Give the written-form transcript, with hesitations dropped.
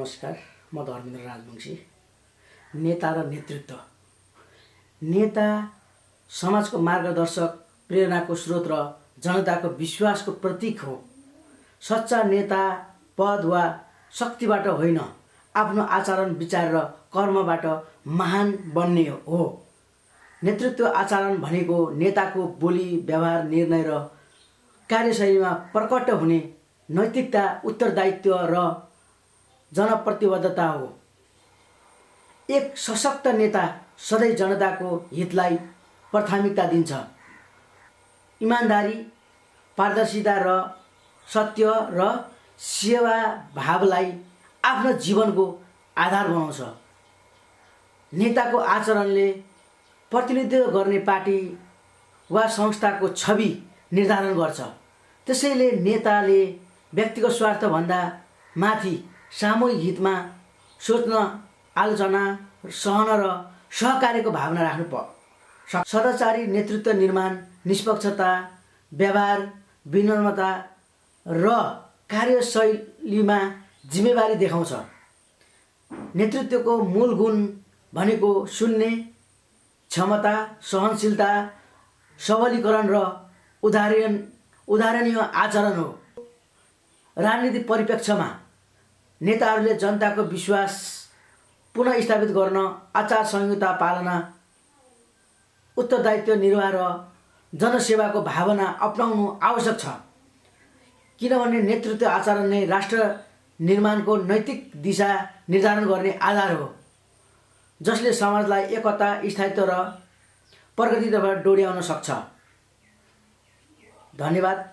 नमस्कार, म धर्मेन्द्र राजवंशी। नेता र नेतृत्व। नेता समाजको मार्गदर्शक, प्रेरणाको स्रोत र जनताको विश्वासको प्रतीक हो। सच्चा नेता पद वा शक्तिबाट होइन, आफ्नो आचरण, विचार र कर्मबाट महान बन्ने हो। नेतृत्व आचरण भनेको नेताको बोली, व्यवहार, निर्णय र कार्यशैलीमा प्रकट हुने नैतिकता, उत्तरदायित्व र जनप्रतिबद्धता हो। एक सशक्त नेता सधैँ जनताको हितलाई प्राथमिकता दिन्छ। इमानदारी, पारदर्शिता र सत्य र सेवा भावलाई आफ्नो जीवनको आधार बनाउँछ। नेताको आचरणले प्रतिनिधित्व गर्ने पार्टी वा संस्थाको छवि निर्धारण गर्छ। त्यसैले नेताले व्यक्तिगत स्वार्थभन्दा माथि सामूहिक हितमा सोच्न, आलोचना, सहन र सहकार्यको भावना राख्नु पर्छ। सदाचारी नेतृत्व निर्माण, निष्पक्षता, व्यवहार, विनम्रता र कार्यशैलीमा जिम्मेवारी देखाउँछ। नेतृत्वको मूल गुण भनेको सुन्ने क्षमता, सहनशीलता, सबलीकरण र उदाहरणीय आचरण हो। राजनीतिक परिप्रेक्ष्यमा नेताहरूले जनताको विश्वास पुनः स्थापित गर्न आचार संहिता पालना, उत्तरदायित्व निर्वाह र जनसेवाको भावना अपनाउनु आवश्यक छ। किनभने नेतृत्व आचरण नै राष्ट्र निर्माणको नैतिक दिशा निर्धारण गर्ने आधार हो, जसले समाजलाई एकता, स्थायित्व र प्रगतितर्फ डोर्याउन सक्छ। धन्यवाद।